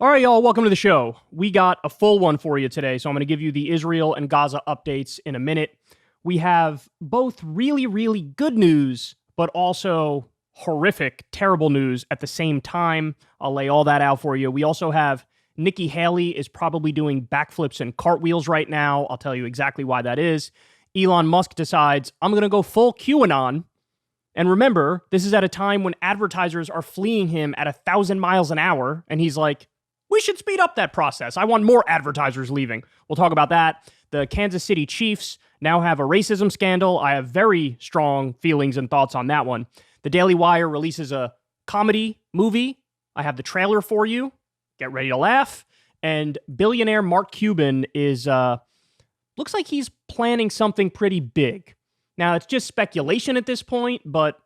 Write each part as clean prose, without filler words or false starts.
All right, y'all, welcome to the show. We got a full one for you today, so I'm going to give you the Israel and Gaza updates in a minute. We have both really, really good news, but also horrific, terrible news at the same time. I'll lay all that out for you. We also have Nikki Haley is probably doing backflips and cartwheels right now. I'll tell you exactly why that is. Elon Musk decides, I'm going to go full QAnon. And remember, this is at a time when advertisers are fleeing him at 1,000 miles an hour, and he's like, we should speed up that process. I want more advertisers leaving. We'll talk about that. The Kansas City Chiefs now have a racism scandal. I have very strong feelings and thoughts on that one. The Daily Wire releases a comedy movie. I have the trailer for you. Get ready to laugh. And billionaire Mark Cuban is, looks like he's planning something pretty big. Now, it's just speculation at this point, but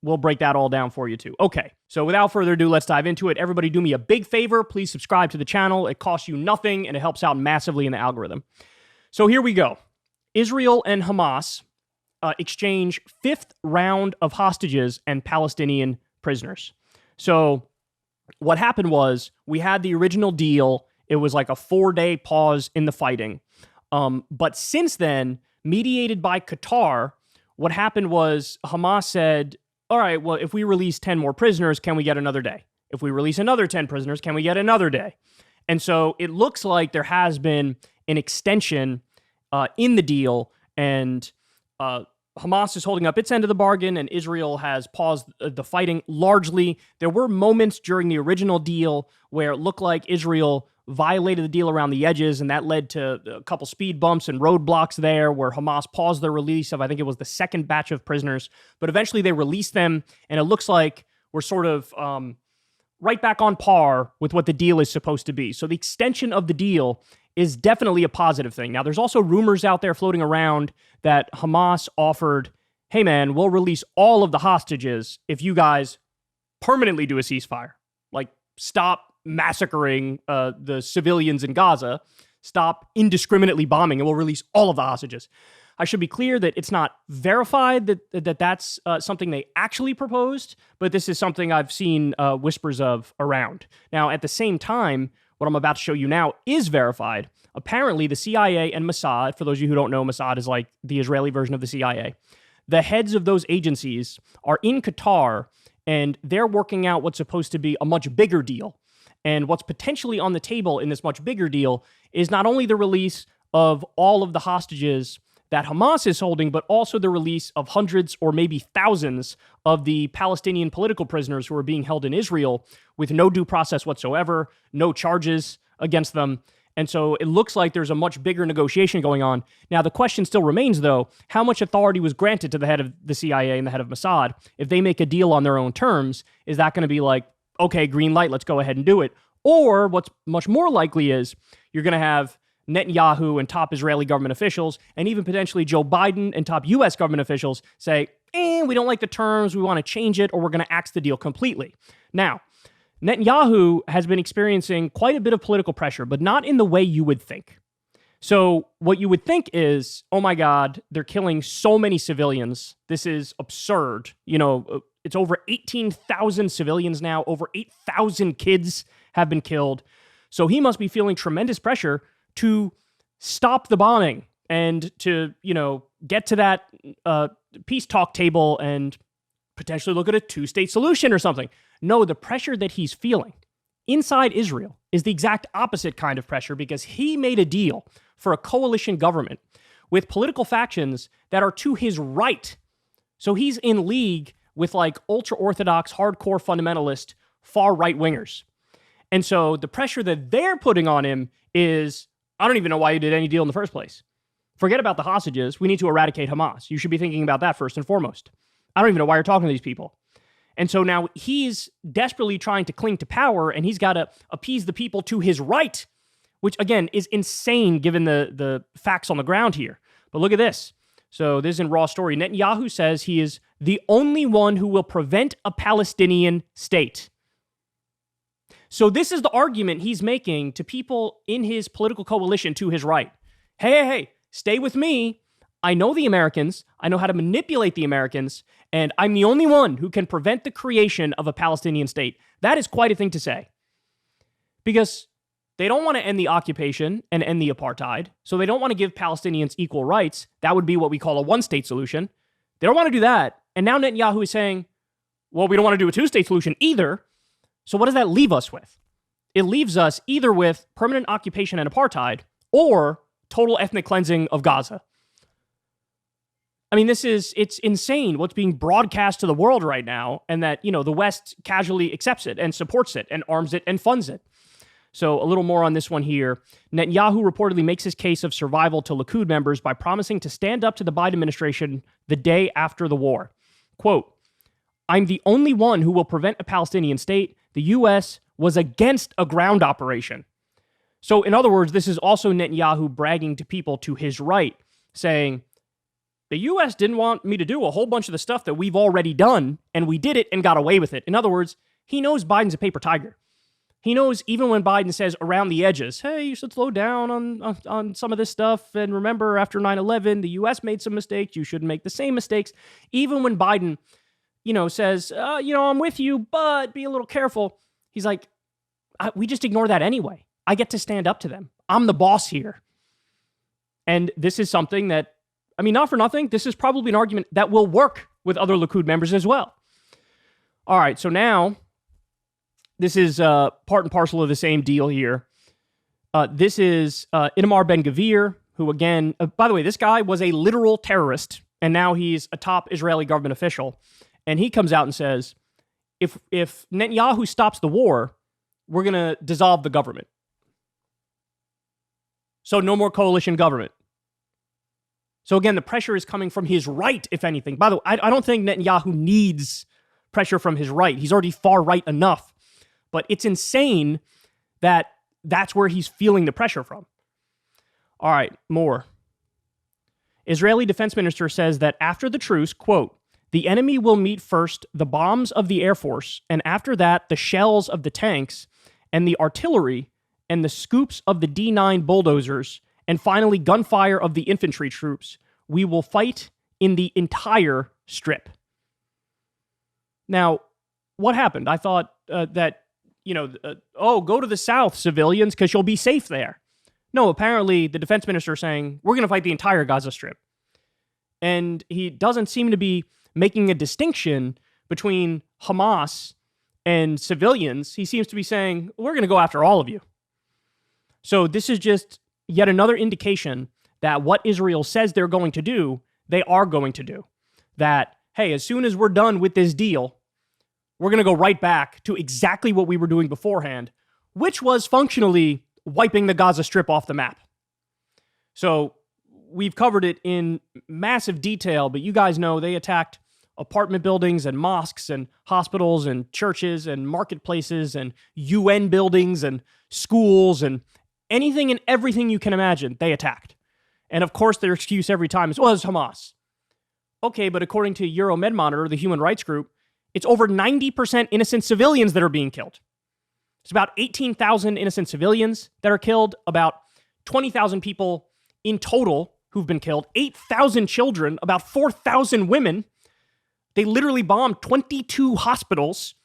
we'll break that all down for you too. Okay, so without further ado, let's dive into it. Everybody do me a big favor. Please subscribe to the channel. It costs you nothing, and it helps out massively in the algorithm. So here we go. Israel and Hamas exchange fifth round of hostages and Palestinian prisoners. So what happened was we had the original deal. It was like a 4-day pause in the fighting. But since then, mediated by Qatar, what happened was Hamas said, all right, well, if we release 10 more prisoners, can we get another day? If we release another 10 prisoners, can we get another day? And so it looks like there has been an extension in the deal, and Hamas is holding up its end of the bargain, and Israel has paused the fighting largely. There were moments during the original deal where it looked like Israel violated the deal around the edges, and that led to a couple speed bumps and roadblocks there where Hamas paused the release of, I think it was the second batch of prisoners, but eventually they released them, and it looks like we're sort of right back on par with what the deal is supposed to be. So the extension of the deal is definitely a positive thing. Now, there's also rumors out there floating around that Hamas offered, hey man, we'll release all of the hostages if you guys permanently do a ceasefire. Like, stop massacring the civilians in Gaza, stop indiscriminately bombing, and we'll release all of the hostages. I should be clear that it's not verified that that's something they actually proposed, but this is something I've seen whispers of around. Now, at the same time, what I'm about to show you now is verified. Apparently, the CIA and Mossad, for those of you who don't know, Mossad is like the Israeli version of the CIA. The heads of those agencies are in Qatar, and they're working out what's supposed to be a much bigger deal. And what's potentially on the table in this much bigger deal is not only the release of all of the hostages that Hamas is holding, but also the release of hundreds or maybe thousands of the Palestinian political prisoners who are being held in Israel with no due process whatsoever, no charges against them. And so it looks like there's a much bigger negotiation going on. Now, the question still remains, though, how much authority was granted to the head of the CIA and the head of Mossad? If they make a deal on their own terms, is that going to be like, okay, green light, let's go ahead and do it? Or what's much more likely is you're going to have Netanyahu and top Israeli government officials, and even potentially Joe Biden and top U.S. government officials say, we don't like the terms, we want to change it, or we're going to axe the deal completely. Now, Netanyahu has been experiencing quite a bit of political pressure, but not in the way you would think. So what you would think is, oh my God, they're killing so many civilians. This is absurd. It's over 18,000 civilians now. Over 8,000 kids have been killed. So he must be feeling tremendous pressure to stop the bombing and to, get to that peace talk table and potentially look at a two-state solution or something. No, the pressure that he's feeling inside Israel is the exact opposite kind of pressure, because he made a deal for a coalition government with political factions that are to his right. So he's in league with like ultra-Orthodox, hardcore fundamentalist, far right-wingers. And so the pressure that they're putting on him is, I don't even know why you did any deal in the first place. Forget about the hostages. We need to eradicate Hamas. You should be thinking about that first and foremost. I don't even know why you're talking to these people. And so now he's desperately trying to cling to power, and he's got to appease the people to his right, which, again, is insane given the facts on the ground here. But look at this. So this is in Raw Story. Netanyahu says he is the only one who will prevent a Palestinian state. So this is the argument he's making to people in his political coalition to his right. Hey, stay with me. I know the Americans. I know how to manipulate the Americans. And I'm the only one who can prevent the creation of a Palestinian state. That is quite a thing to say. because they don't want to end the occupation and end the apartheid. So they don't want to give Palestinians equal rights. That would be what we call a one-state solution. They don't want to do that. And now Netanyahu is saying, well, we don't want to do a two-state solution either. So what does that leave us with? It leaves us either with permanent occupation and apartheid or total ethnic cleansing of Gaza. I mean, it's insane what's being broadcast to the world right now, and that, the West casually accepts it and supports it and arms it and funds it. So a little more on this one here. Netanyahu reportedly makes his case of survival to Likud members by promising to stand up to the Biden administration the day after the war. Quote, I'm the only one who will prevent a Palestinian state. The U.S. was against a ground operation. So in other words, this is also Netanyahu bragging to people to his right, saying, the U.S. didn't want me to do a whole bunch of the stuff that we've already done, and we did it and got away with it. In other words, he knows Biden's a paper tiger. He knows even when Biden says around the edges, hey, you should slow down on some of this stuff. And remember, after 9/11, the U.S. made some mistakes. You shouldn't make the same mistakes. Even when Biden, says, I'm with you, but be a little careful. He's like, we just ignore that anyway. I get to stand up to them. I'm the boss here. And this is something that, not for nothing, this is probably an argument that will work with other Likud members as well. All right, so now, this is part and parcel of the same deal here. This is Itamar Ben-Gvir, who again, by the way, this guy was a literal terrorist, and now he's a top Israeli government official. And he comes out and says, if Netanyahu stops the war, we're going to dissolve the government. So no more coalition government. So again, the pressure is coming from his right, if anything. By the way, I don't think Netanyahu needs pressure from his right. He's already far right enough. But it's insane that that's where he's feeling the pressure from. All right, more. Israeli defense minister says that after the truce, quote, the enemy will meet first the bombs of the Air Force, and after that, the shells of the tanks, and the artillery, and the scoops of the D9 bulldozers, and finally gunfire of the infantry troops. We will fight in the entire strip. Now, what happened? I thought that, go to the south, civilians, because you'll be safe there. No, apparently the defense minister is saying, we're going to fight the entire Gaza Strip. And he doesn't seem to be making a distinction between Hamas and civilians. He seems to be saying, we're going to go after all of you. So this is just yet another indication that what Israel says they're going to do, they are going to do. That, hey, as soon as we're done with this deal, we're going to go right back to exactly what we were doing beforehand, which was functionally wiping the Gaza Strip off the map. So we've covered it in massive detail, but you guys know they attacked apartment buildings and mosques and hospitals and churches and marketplaces and UN buildings and schools and anything and everything you can imagine, they attacked. And of course, their excuse every time is, well, it's Hamas. Okay, but according to Euromed Monitor, the human rights group, it's over 90% innocent civilians that are being killed. It's about 18,000 innocent civilians that are killed, about 20,000 people in total who've been killed, 8,000 children, about 4,000 women. They literally bombed 22 hospitals.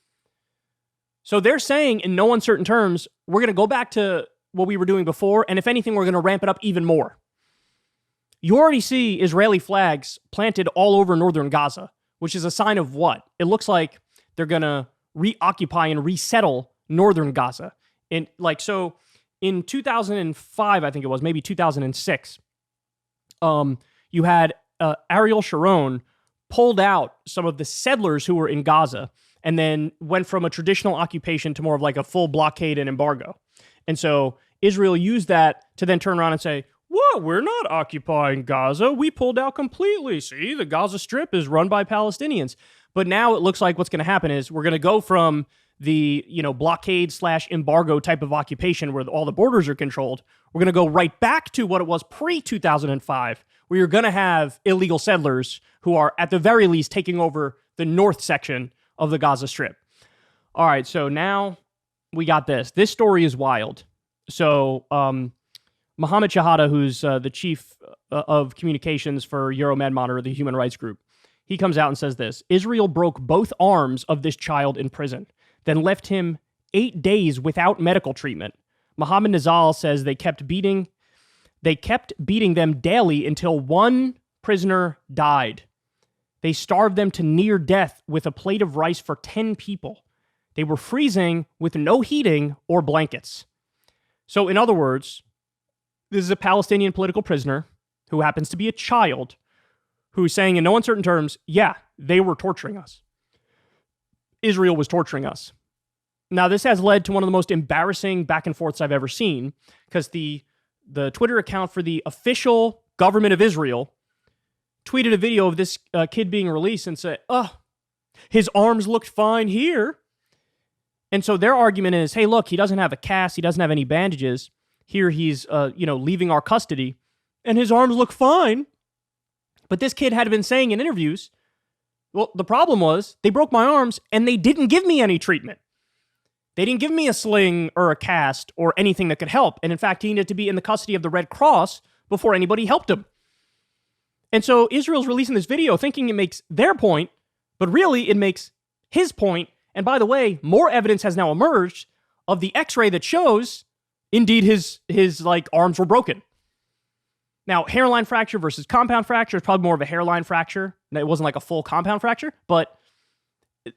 So they're saying in no uncertain terms, we're going to go back to what we were doing before, and if anything, we're going to ramp it up even more. You already see Israeli flags planted all over northern Gaza, which is a sign of what? It looks like they're going to reoccupy and resettle northern Gaza. And so in 2005, I think it was, maybe 2006, you had Ariel Sharon pulled out some of the settlers who were in Gaza and then went from a traditional occupation to more of like a full blockade and embargo. And so Israel used that to then turn around and say, what? We're not occupying Gaza. We pulled out completely. See, the Gaza Strip is run by Palestinians. But now it looks like what's going to happen is we're going to go from the, blockade/embargo type of occupation where all the borders are controlled. We're going to go right back to what it was pre-2005, where you're going to have illegal settlers who are at the very least taking over the north section of the Gaza Strip. All right, so now we got this. This story is wild. So, Mohammed Shahada, who's the chief of communications for Euromed Monitor, the human rights group, he comes out and says this: Israel broke both arms of this child in prison, then left him 8 days without medical treatment. Mohammed Nazal says they kept beating them daily until one prisoner died. They starved them to near death with a plate of rice for 10 people. They were freezing with no heating or blankets. So in other words, this is a Palestinian political prisoner who happens to be a child who's saying in no uncertain terms, yeah, they were torturing us. Israel was torturing us. Now, this has led to one of the most embarrassing back and forths I've ever seen, because the Twitter account for the official government of Israel tweeted a video of this kid being released and said, his arms looked fine here. And so their argument is, hey, look, he doesn't have a cast. He doesn't have any bandages. Here he's, leaving our custody, and his arms look fine. But this kid had been saying in interviews, well, the problem was they broke my arms and they didn't give me any treatment. They didn't give me a sling or a cast or anything that could help. And in fact, he needed to be in the custody of the Red Cross before anybody helped him. And so Israel's releasing this video thinking it makes their point, but really it makes his point. And by the way, more evidence has now emerged of the x-ray that shows indeed his arms were broken. Now, hairline fracture versus compound fracture is probably more of a hairline fracture. It wasn't like a full compound fracture, but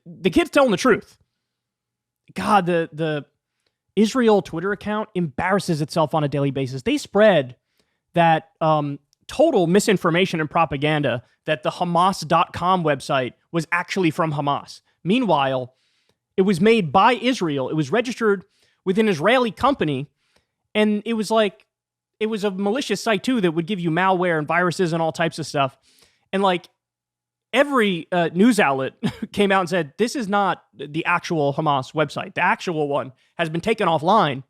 the kid's telling the truth. God, the Israel Twitter account embarrasses itself on a daily basis. They spread that total misinformation and propaganda that the Hamas.com website was actually from Hamas. Meanwhile, it was made by Israel. It was registered with an Israeli company, and it was a malicious site too that would give you malware and viruses and all types of stuff. And every news outlet came out and said, this is not the actual Hamas website. The actual one has been taken offline.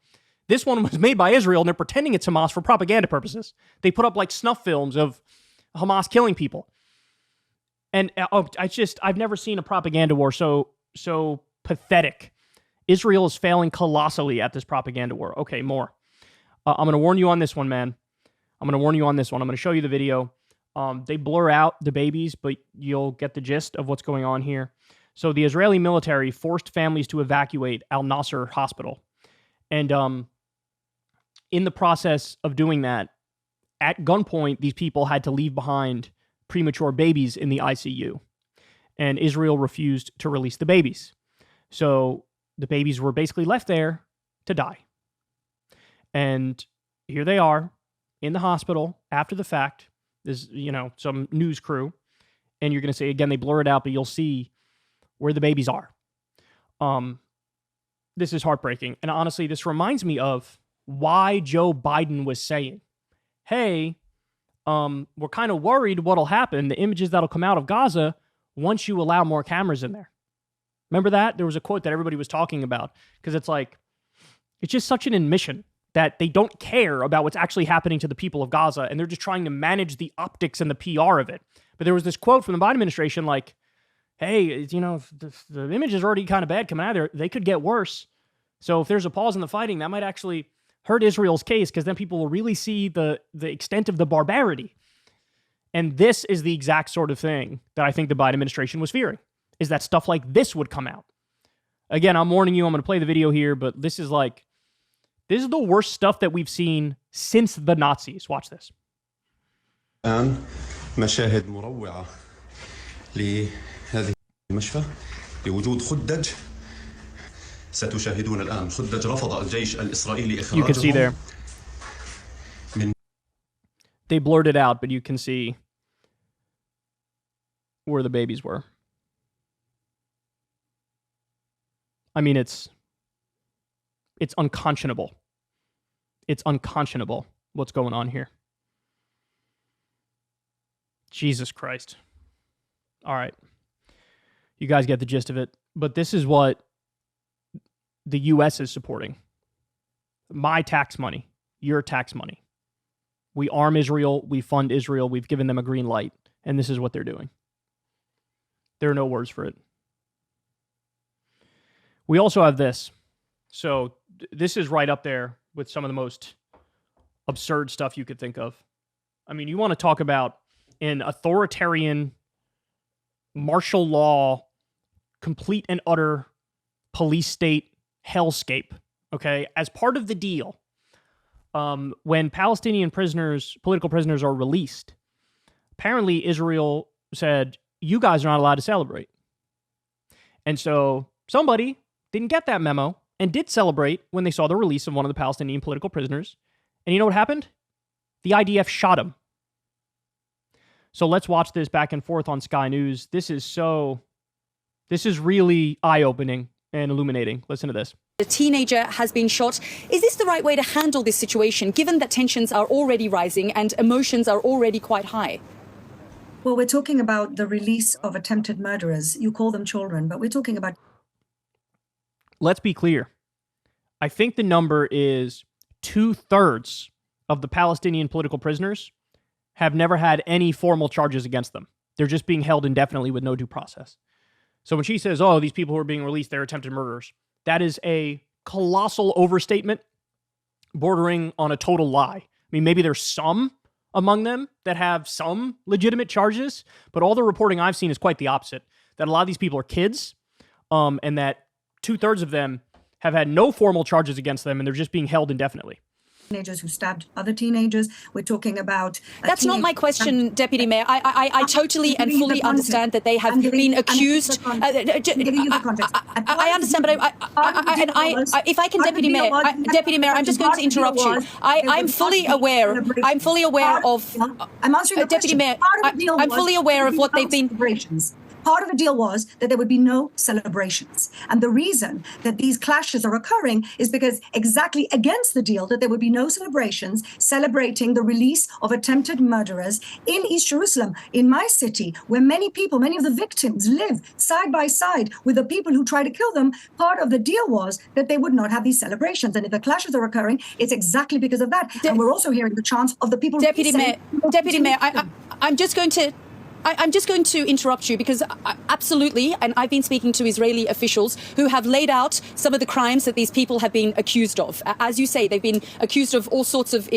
This one was made by Israel, and they're pretending it's Hamas for propaganda purposes. They put up snuff films of Hamas killing people. And I've never seen a propaganda war so pathetic. Israel is failing colossally at this propaganda war. Okay, more. I'm going to warn you on this one, man. I'm going to show you the video. They blur out the babies, but you'll get the gist of what's going on here. So the Israeli military forced families to evacuate Al-Nasser hospital. And in the process of doing that, at gunpoint, these people had to leave behind premature babies in the ICU. And Israel refused to release the babies. So the babies were basically left there to die. And here they are in the hospital after the fact. There's, some news crew. And you're going to say, again, they blur it out, but you'll see where the babies are. This is heartbreaking. And honestly, this reminds me of why Joe Biden was saying, hey, we're kind of worried what'll happen, the images that'll come out of Gaza once you allow more cameras in there. Remember that? There was a quote that everybody was talking about, because it's just such an admission that they don't care about what's actually happening to the people of Gaza, and they're just trying to manage the optics and the PR of it. But there was this quote from the Biden administration hey, if the image is already kind of bad coming out of there, they could get worse. So if there's a pause in the fighting, that might actually hurt Israel's case, because then people will really see the extent of the barbarity. And this is the exact sort of thing that I think the Biden administration was fearing, is that stuff like this would come out. Again, I'm warning you, I'm going to play the video here, but this is the worst stuff that we've seen since the Nazis. Watch this. الآن مشاهد مروعة لهذه المشفى بوجود خدج. ستشاهدون الآن خدج رفض الجيش الإسرائيلي إخراجهم. You can see there. They blurred it out, but you can see where the babies were. I mean, it's unconscionable. It's unconscionable what's going on here. Jesus Christ. All right. You guys get the gist of it. But this is what the U.S. is supporting. My tax money, your tax money. We arm Israel. We fund Israel. We've given them a green light. And this is what they're doing. There are no words for it. We also have this. So this is right up there with some of the most absurd stuff you could think of. I mean, you want to talk about an authoritarian, martial law, complete and utter police state hellscape, okay? As part of the deal, when Palestinian prisoners, political prisoners, are released, apparently Israel said, you guys are not allowed to celebrate. And so somebody didn't get that memo and did celebrate when they saw the release of one of the Palestinian political prisoners. And you know what happened? The IDF shot him. So let's watch this back and forth on Sky News. This is really eye-opening and illuminating. Listen to this. A teenager has been shot. Is this the right way to handle this situation, given that tensions are already rising and emotions are already quite high? Well, we're talking about the release of attempted murderers. You call them children, but we're talking about... Let's be clear. I think the number is 2/3 of the Palestinian political prisoners have never had any formal charges against them. They're just being held indefinitely with no due process. So when she says, oh, these people who are being released, they're attempted murderers, that is a colossal overstatement bordering on a total lie. I mean, maybe there's some among them that have some legitimate charges, but all the reporting I've seen is quite the opposite, that a lot of these people are kids, and that 2/3 of them have had no formal charges against them, and they're just being held indefinitely. Teenagers who stabbed other teenagers. We're talking about... That's not my question, Deputy Mayor. I totally and fully understand that they have been accused. I understand, but if I can, Deputy Mayor, I'm just going to interrupt you. I'm fully aware of... I'm answering the Deputy question. Mayor, I'm fully aware of what they've been... Part of the deal was that there would be no celebrations. And the reason that these clashes are occurring is because exactly against the deal that there would be no celebrations celebrating the release of attempted murderers in East Jerusalem, in my city, where many people, many of the victims live side by side with the people who try to kill them. Part of the deal was that they would not have these celebrations. And if the clashes are occurring, it's exactly because of that. And we're also hearing the chants of the people... Deputy Mayor, I'm just going to interrupt you because absolutely, and I've been speaking to Israeli officials who have laid out some of the crimes that these people have been accused of. As you say, they've been accused of all sorts of,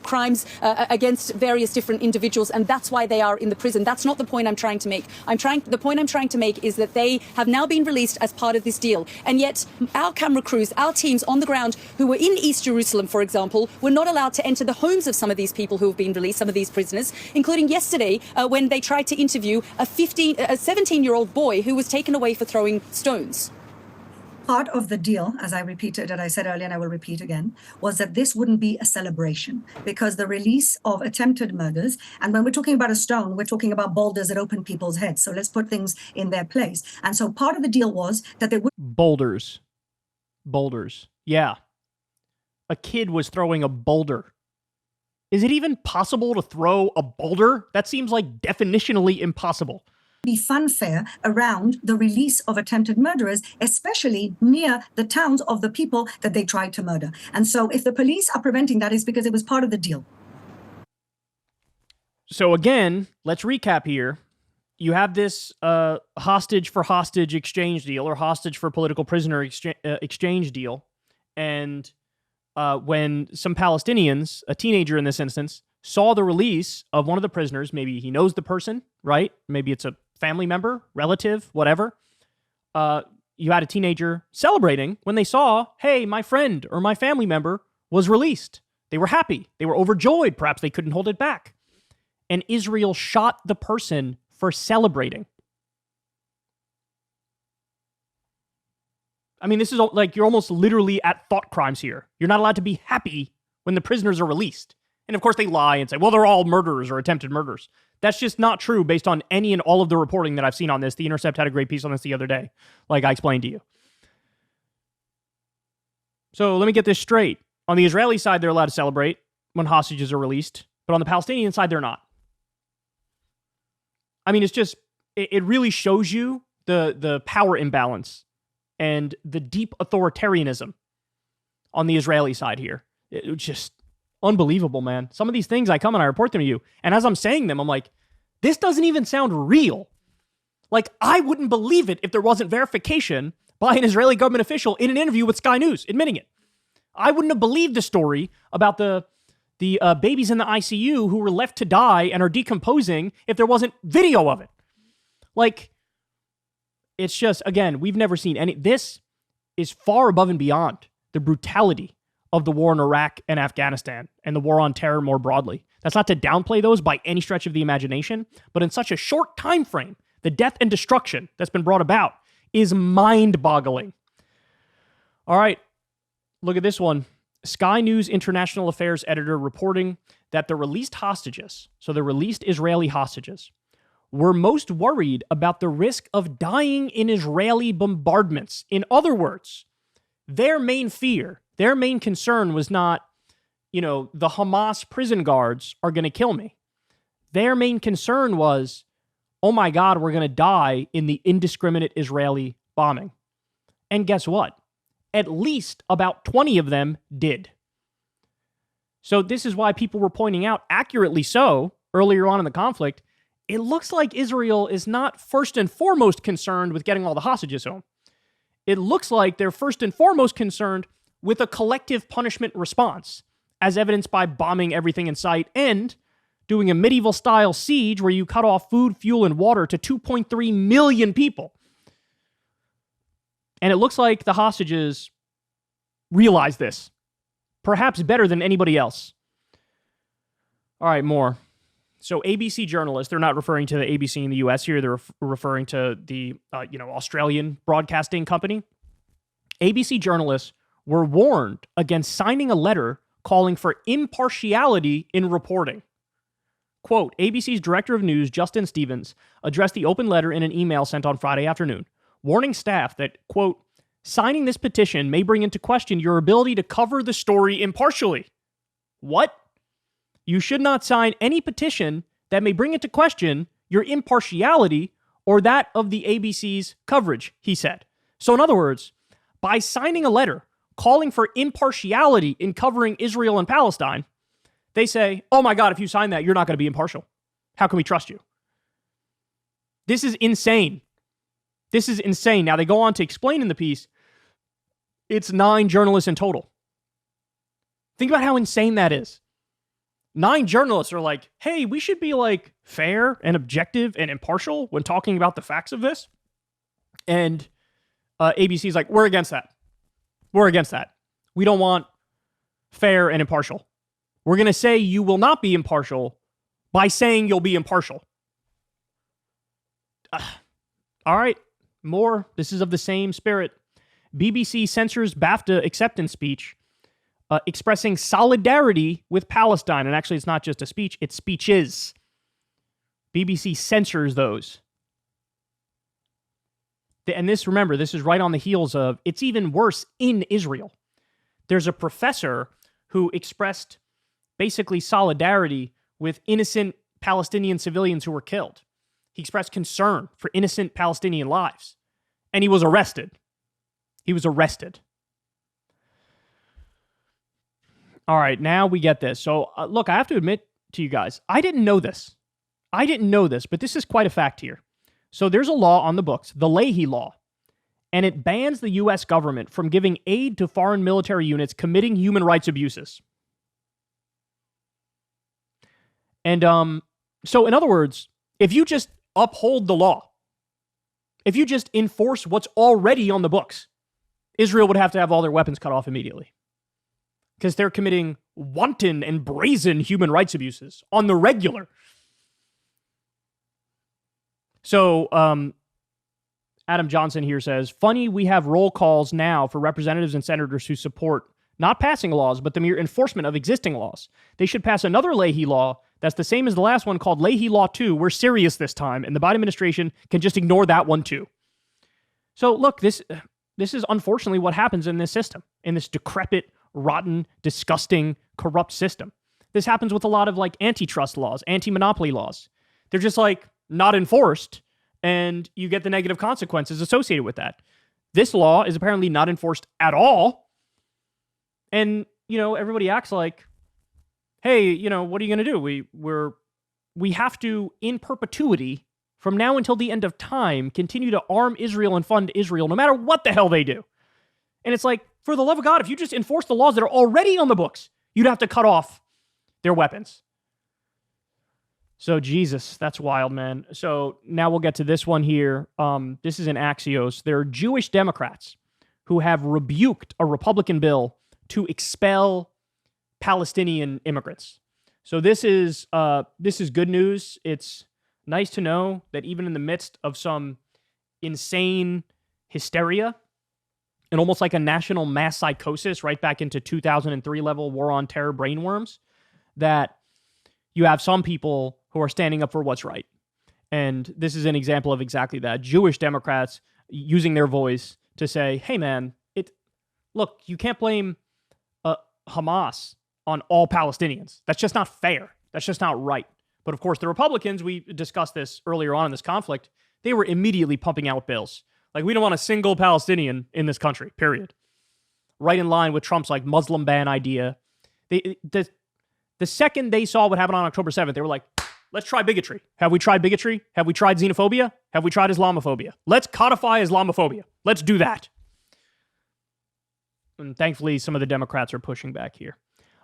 crimes against various different individuals, and that's why they are in the prison. That's not the point I'm trying to make. The point I'm trying to make is that they have now been released as part of this deal, and yet our camera crews, our teams on the ground who were in East Jerusalem, for example, were not allowed to enter the homes of some of these people who have been released, some of these prisoners, including yesterday when they tried to interview a 17-year-old boy who was taken away for throwing stones. Part of the deal, as I repeated, and I said earlier, and I will repeat again, was that this wouldn't be a celebration because the release of attempted murders, and when we're talking about a stone, we're talking about boulders that open people's heads. So let's put things in their place. And so part of the deal was that they would... Boulders. Yeah. A kid was throwing a boulder. Is it even possible to throw a boulder? That seems like definitionally impossible. Be funfair around the release of attempted murderers, especially near the towns of the people that they tried to murder. And so if the police are preventing that, it's because it was part of the deal. So again, let's recap here. You have this hostage for hostage exchange deal, or hostage for political prisoner exchange deal. And when some Palestinians, a teenager in this instance, saw the release of one of the prisoners, maybe he knows the person, right? Maybe it's a family member, relative, whatever. You had a teenager celebrating when they saw, hey, my friend or my family member was released. They were happy. They were overjoyed. Perhaps they couldn't hold it back. And Israel shot the person for celebrating. I mean, this is like you're almost literally at thought crimes here. You're not allowed to be happy when the prisoners are released. And of course they lie and say, well, they're all murderers or attempted murderers. That's just not true based on any and all of the reporting that I've seen on this. The Intercept had a great piece on this the other day, like I explained to you. So let me get this straight. On the Israeli side, they're allowed to celebrate when hostages are released, but on the Palestinian side, they're not. I mean, it's just, it really shows you the power imbalance and the deep authoritarianism on the Israeli side here. It's just unbelievable, man. Some of these things I come and I report them to you, and as I'm saying them, I'm like, this doesn't even sound real. Like, I wouldn't believe it if there wasn't verification by an Israeli government official in an interview with Sky News admitting it. I wouldn't have believed the story about the babies in the ICU who were left to die and are decomposing if there wasn't video of it. Like, it's just, again, we've never seen any. This is far above and beyond the brutality of the war in Iraq and Afghanistan and the war on terror more broadly. That's not to downplay those by any stretch of the imagination, but in such a short time frame, the death and destruction that's been brought about is mind-boggling. All right, look at this one. Sky News International Affairs editor reporting that the released hostages, so the released Israeli hostages, were most worried about the risk of dying in Israeli bombardments. In other words, their main fear, their main concern was not, the Hamas prison guards are going to kill me. Their main concern was, oh my God, we're going to die in the indiscriminate Israeli bombing. And guess what? At least about 20 of them did. So this is why people were pointing out, accurately so, earlier on in the conflict, it looks like Israel is not first and foremost concerned with getting all the hostages home. It looks like they're first and foremost concerned with a collective punishment response, as evidenced by bombing everything in sight and doing a medieval-style siege where you cut off food, fuel, and water to 2.3 million people. And it looks like the hostages realize this, perhaps better than anybody else. All right, more. So ABC journalists, they're not referring to the ABC in the US here, they're referring to the Australian broadcasting company. ABC journalists were warned against signing a letter calling for impartiality in reporting. Quote, ABC's director of news, Justin Stevens, addressed the open letter in an email sent on Friday afternoon, warning staff that, quote, signing this petition may bring into question your ability to cover the story impartially. What? You should not sign any petition that may bring into question your impartiality or that of the ABC's coverage, he said. So in other words, by signing a letter calling for impartiality in covering Israel and Palestine, they say, oh my God, if you sign that, you're not going to be impartial. How can we trust you? This is insane. This is insane. Now, they go on to explain in the piece, it's 9 journalists in total. Think about how insane that is. 9 journalists are like, hey, we should be like fair and objective and impartial when talking about the facts of this. And ABC is like, we're against that. We're against that. We don't want fair and impartial. We're going to say you will not be impartial by saying you'll be impartial. All right, more. This is of the same spirit. BBC censors BAFTA acceptance speech expressing solidarity with Palestine. And actually, it's not just a speech, it's speeches. BBC censors those. And this, remember, this is right on the heels of, it's even worse in Israel. There's a professor who expressed basically solidarity with innocent Palestinian civilians who were killed. He expressed concern for innocent Palestinian lives. And he was arrested. He was arrested. All right, now we get this. So, look, I have to admit to you guys, I didn't know this. But this is quite a fact here. So there's a law on the books, the Ley Law, and it bans the U.S. government from giving aid to foreign military units committing human rights abuses. And so, in other words, if you just uphold the law, if you just enforce what's already on the books, Israel would have to have all their weapons cut off immediately. Because they're committing wanton and brazen human rights abuses on the regular. So, Adam Johnson here says, funny we have roll calls now for representatives and senators who support not passing laws, but the mere enforcement of existing laws. They should pass another Ley Law that's the same as the last one called Ley Law 2. We're serious this time, and the Biden administration can just ignore that one too. So, look, this is unfortunately what happens in this system, in this decrepit, rotten, disgusting, corrupt system. This happens with a lot of like antitrust laws, anti-monopoly laws. They're just like not enforced, and you get the negative consequences associated with that. This law is apparently not enforced at all. And, everybody acts like, hey, what are you going to do? We have to, in perpetuity, from now until the end of time, continue to arm Israel and fund Israel, no matter what the hell they do. And it's like, for the love of God, if you just enforce the laws that are already on the books, you'd have to cut off their weapons. So, Jesus, that's wild, man. So now we'll get to this one here. This is in Axios. There are Jewish Democrats who have rebuked a Republican bill to expel Palestinian immigrants. So this is good news. It's nice to know that even in the midst of some insane hysteria and almost like a national mass psychosis right back into 2003 level war on terror brainworms, that you have some people who are standing up for what's right. And this is an example of exactly that. Jewish Democrats using their voice to say, hey man, look, you can't blame Hamas on all Palestinians. That's just not fair. That's just not right. But of course, the Republicans, we discussed this earlier on in this conflict, they were immediately pumping out bills. Like, we don't want a single Palestinian in this country, period. Right in line with Trump's like Muslim ban idea. The second they saw what happened on October 7th, they were like, let's try bigotry. Have we tried bigotry? Have we tried xenophobia? Have we tried Islamophobia? Let's codify Islamophobia. Let's do that. And thankfully, some of the Democrats are pushing back here.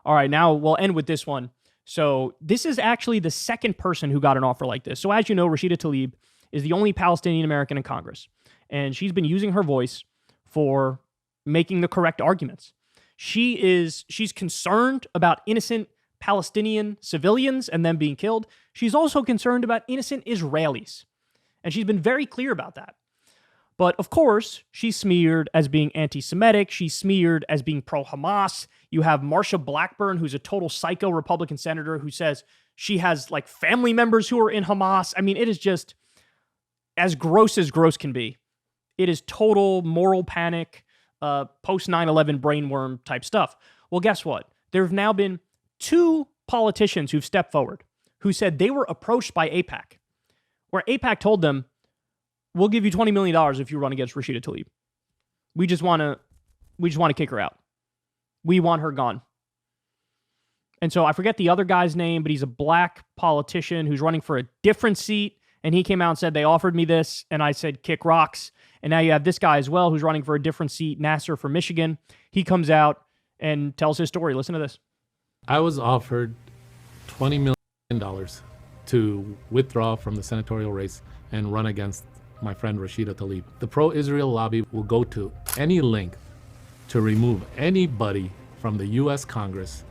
All right, now we'll end with this one. So this is actually the second person who got an offer like this. So as you know, Rashida Tlaib is the only Palestinian American in Congress. And she's been using her voice for making the correct arguments. She's concerned about innocent Palestinian civilians and them being killed. She's also concerned about innocent Israelis. And she's been very clear about that. But of course, she's smeared as being anti-Semitic. She's smeared as being pro-Hamas. You have Marsha Blackburn, who's a total psycho Republican senator who says she has like family members who are in Hamas. I mean, it is just as gross can be. It is total moral panic, post 9/11 brainworm type stuff. Well, guess what? There have now been 2 politicians who've stepped forward who said they were approached by AIPAC, where AIPAC told them, we'll give you $20 million if you run against Rashida Tlaib. We just want to kick her out. We want her gone. And so I forget the other guy's name, but he's a black politician who's running for a different seat. And he came out and said, they offered me this. And I said, kick rocks. And now you have this guy as well, who's running for a different seat, Nasser for Michigan. He comes out and tells his story. Listen to this. I was offered $20 million to withdraw from the senatorial race and run against my friend Rashida Tlaib. The pro-Israel lobby will go to any length to remove anybody from the U.S. Congress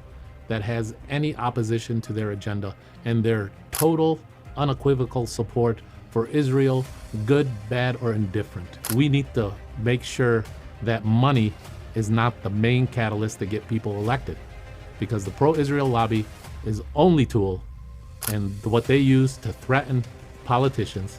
that has any opposition to their agenda and their total, unequivocal support for Israel, good, bad, or indifferent. We need to make sure that money is not the main catalyst to get people elected, because the pro-Israel lobby is only tool, and what they use to threaten politicians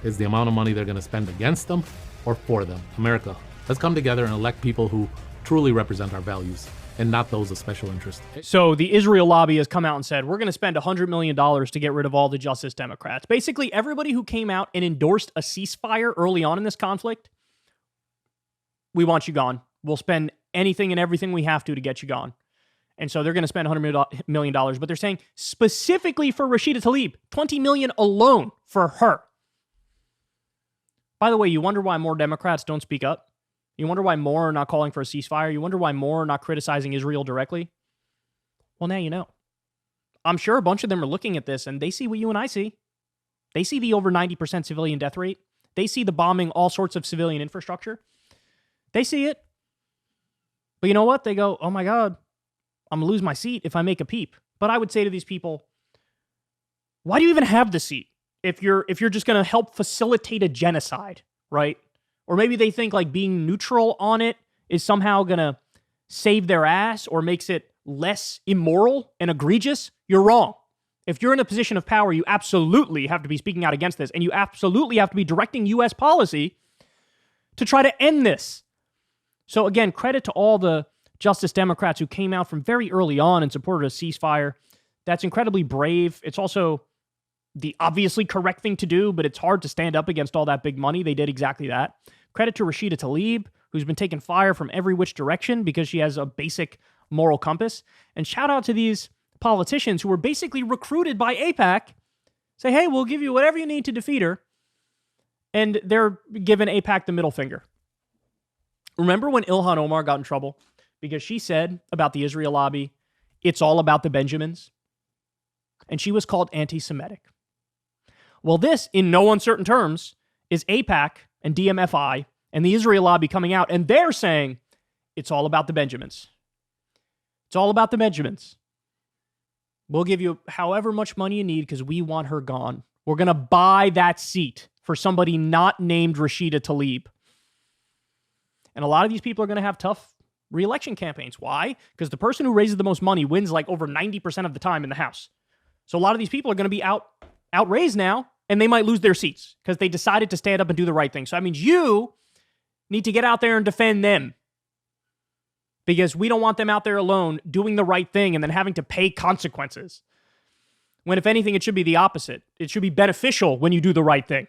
is the amount of money they're going to spend against them or for them. America, let's come together and elect people who truly represent our values and not those of special interest. So the Israel lobby has come out and said, we're going to spend $100 million to get rid of all the Justice Democrats. Basically, everybody who came out and endorsed a ceasefire early on in this conflict, we want you gone. We'll spend anything and everything we have to get you gone. And so they're going to spend $100 million, but they're saying specifically for Rashida Tlaib, $20 million alone for her. By the way, you wonder why more Democrats don't speak up? You wonder why more are not calling for a ceasefire? You wonder why more are not criticizing Israel directly? Well, now you know. I'm sure a bunch of them are looking at this and they see what you and I see. They see the over 90% civilian death rate. They see the bombing all sorts of civilian infrastructure. They see it. But you know what? They go, oh my God, I'm going to lose my seat if I make a peep. But I would say to these people, why do you even have the seat? If you're just going to help facilitate a genocide, right? Or maybe they think like being neutral on it is somehow going to save their ass or makes it less immoral and egregious. You're wrong. If you're in a position of power, you absolutely have to be speaking out against this, and you absolutely have to be directing U.S. policy to try to end this. So again, credit to all the Justice Democrats who came out from very early on and supported a ceasefire. That's incredibly brave. It's also the obviously correct thing to do, but it's hard to stand up against all that big money. They did exactly that. Credit to Rashida Tlaib, who's been taking fire from every which direction because she has a basic moral compass. And shout out to these politicians who were basically recruited by AIPAC. Say, hey, we'll give you whatever you need to defeat her. And they're giving AIPAC the middle finger. Remember when Ilhan Omar got in trouble because she said about the Israel lobby, it's all about the Benjamins? And she was called anti-Semitic. Well, this, in no uncertain terms, is AIPAC and DMFI and the Israel lobby coming out, and they're saying it's all about the Benjamins. It's all about the Benjamins. We'll give you however much money you need because we want her gone. We're going to buy that seat for somebody not named Rashida Tlaib. And a lot of these people are going to have tough re-election campaigns. Why? Because the person who raises the most money wins like over 90% of the time in the House. So a lot of these people are going to be outraised now, and they might lose their seats because they decided to stand up and do the right thing. So that means you need to get out there and defend them, because we don't want them out there alone doing the right thing and then having to pay consequences. When if anything, it should be the opposite. It should be beneficial when you do the right thing.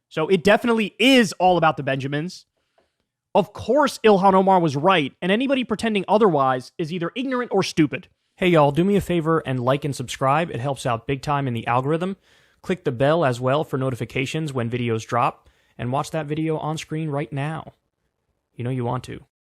So it definitely is all about the Benjamins. Of course, Ilhan Omar was right, and anybody pretending otherwise is either ignorant or stupid. Hey y'all, do me a favor and like and subscribe. It helps out big time in the algorithm. Click the bell as well for notifications when videos drop, and watch that video on screen right now. You know you want to.